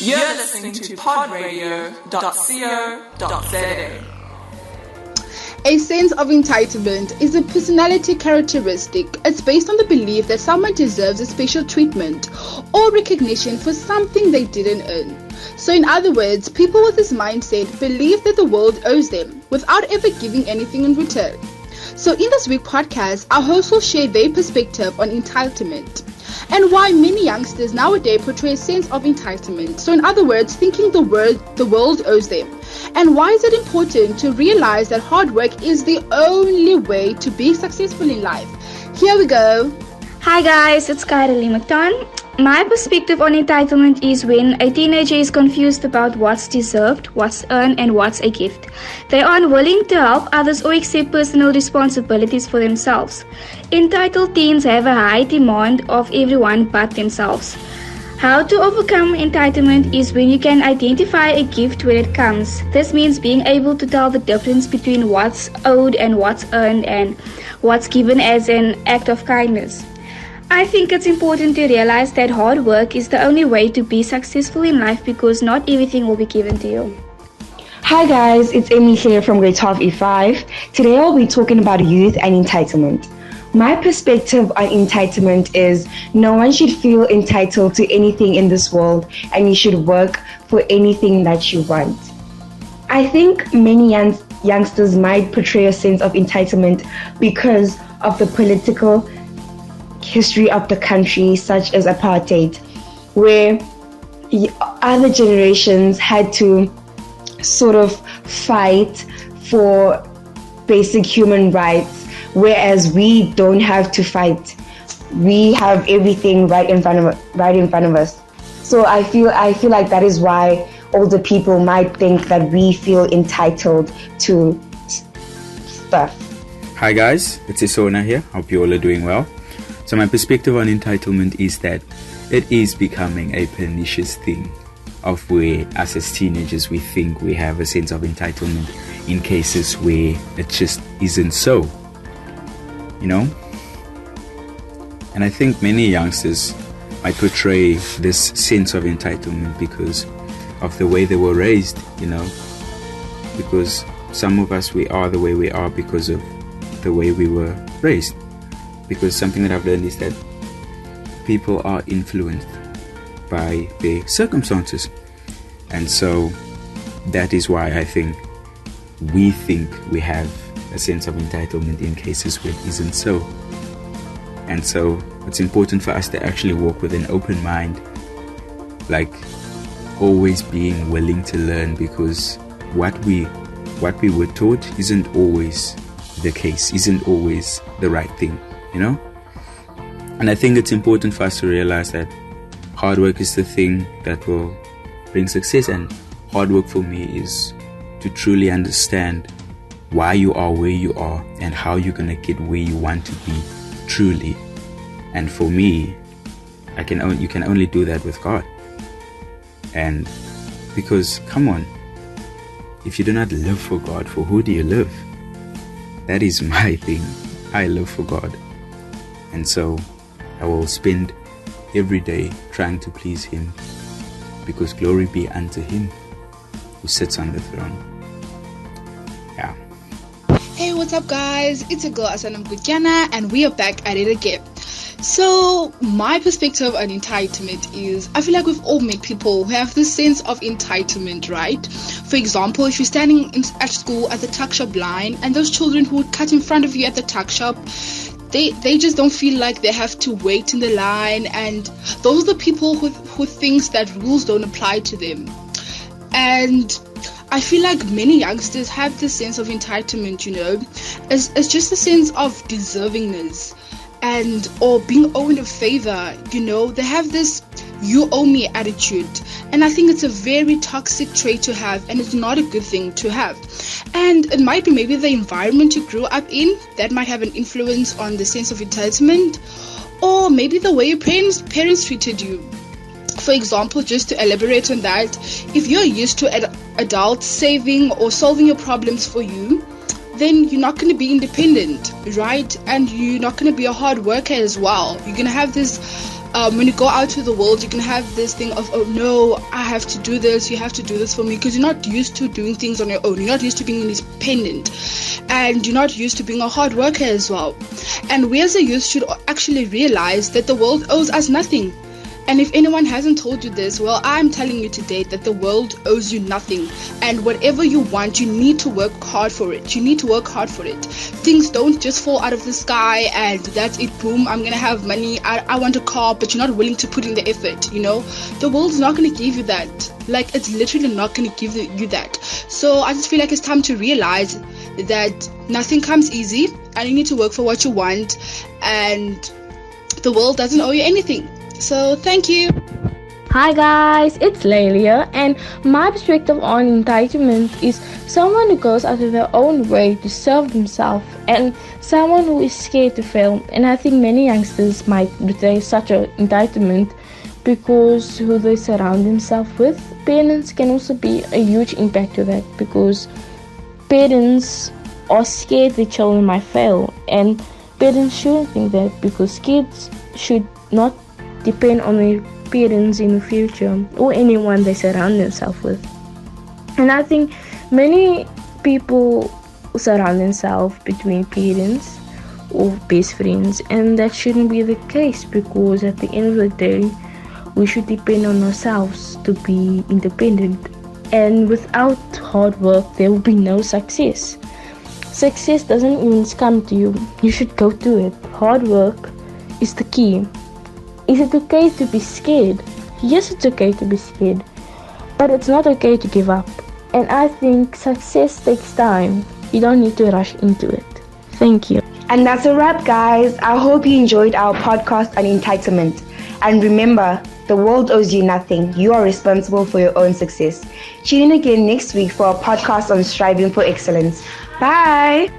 You're listening to podradio.co.za. A sense of entitlement is a personality characteristic. It's based on the belief that someone deserves a special treatment or recognition for something they didn't earn. So in other words, people with this mindset believe that the world owes them without ever giving anything in return. So in this week's podcast, our hosts will share their perspective on entitlement and why many youngsters nowadays portray a sense of entitlement. So in other words, thinking the world owes them. And why is it important to realize that hard work is the only way to be successful in life? Here we go. Hi guys, it's Kylie McTon. My perspective on entitlement is when a teenager is confused about what's deserved, what's earned, and what's a gift. They are unwilling to help others or accept personal responsibilities for themselves. Entitled teens have a high demand of everyone but themselves. How to overcome entitlement is when you can identify a gift when it comes. This means being able to tell the difference between what's owed and what's earned and what's given as an act of kindness. I think it's important to realize that hard work is the only way to be successful in life because not everything will be given to you. Hi guys, it's Emily here from grade 12 E5. Today I'll be talking about youth and entitlement. My perspective on entitlement is no one should feel entitled to anything in this world and you should work for anything that you want. I think many youngsters might portray a sense of entitlement because of the political history of the country, such as apartheid, where other generations had to sort of fight for basic human rights, whereas we don't have to fight. We have everything right in front of us. So I feel like that is why older people might think that we feel entitled to stuff. Hi guys, it's Isona here. Hope you all are doing well. So my perspective on entitlement is that it is becoming a pernicious thing of where us as teenagers we think we have a sense of entitlement in cases where it just isn't so, you know? And I think many youngsters might portray this sense of entitlement because of the way they were raised, you know? Because some of us, we are the way we are because of the way we were raised. Because something that I've learned is that people are influenced by their circumstances. And so that is why I think we have a sense of entitlement in cases where it isn't so. And so it's important for us to actually walk with an open mind, like always being willing to learn, because what we were taught isn't always the case, isn't always the right thing. You know? And I think it's important for us to realize that hard work is the thing that will bring success, and hard work for me is to truly understand why you are where you are and how you're going to get where you want to be truly. And for me, you can only do that with God. And because, come on, if you do not live for God, for who do you live? That is my thing. I live for God. And so I will spend every day trying to please Him, because glory be unto Him who sits on the throne. Yeah. Hey, what's up guys? It's your girl Asanam Gujana and we are back at it again. So my perspective on entitlement is, I feel like we've all met people who have this sense of entitlement, right? For example, if you're standing at school at the tuck shop line and those children who would cut in front of you at the tuck shop, they just don't feel like they have to wait in the line, and those are the people who thinks that rules don't apply to them. And I feel like many youngsters have this sense of entitlement, you know, it's just a sense of deservingness and or being owed a favor, you know. They have this you owe me attitude, and I think it's a very toxic trait to have, and it's not a good thing to have. And it might be maybe the environment you grew up in that might have an influence on the sense of entitlement, or maybe the way your parents treated you. For example, just to elaborate on that, if you're used to adults saving or solving your problems for you, then you're not going to be independent, right? And you're not going to be a hard worker as well. You're going to have this when you go out to the world, you can have this thing of, oh no, I have to do this, you have to do this for me, because you're not used to doing things on your own. You're not used to being independent, and you're not used to being a hard worker as well. And we as a youth should actually realize that the world owes us nothing. And if anyone hasn't told you this, well, I'm telling you today that the world owes you nothing. And whatever you want, you need to work hard for it. You need to work hard for it. Things don't just fall out of the sky and that's it, boom, I'm going to have money. I want a car, but you're not willing to put in the effort, you know. The world's not going to give you that. Like, it's literally not going to give you that. So I just feel like it's time to realize that nothing comes easy and you need to work for what you want. And the world doesn't owe you anything. So thank you. Hi guys, it's Lelia, and my perspective on entitlement is someone who goes out of their own way to serve themselves and someone who is scared to fail. And I think many youngsters might betray such an entitlement because who they surround themselves with. Parents can also be a huge impact to that, because parents are scared their children might fail, and parents shouldn't think that, because kids should not depend on their parents in the future or anyone they surround themselves with. And I think many people surround themselves between parents or best friends, and that shouldn't be the case, because at the end of the day we should depend on ourselves to be independent. And without hard work there will be no success. Success doesn't even come to you, you should go to it. Hard work is the key. Is it okay to be scared? Yes, it's okay to be scared, but it's not okay to give up. And I think success takes time. You don't need to rush into it. Thank you. And that's a wrap, guys. I hope you enjoyed our podcast on entitlement. And remember, the world owes you nothing. You are responsible for your own success. Tune in again next week for a podcast on striving for excellence. Bye.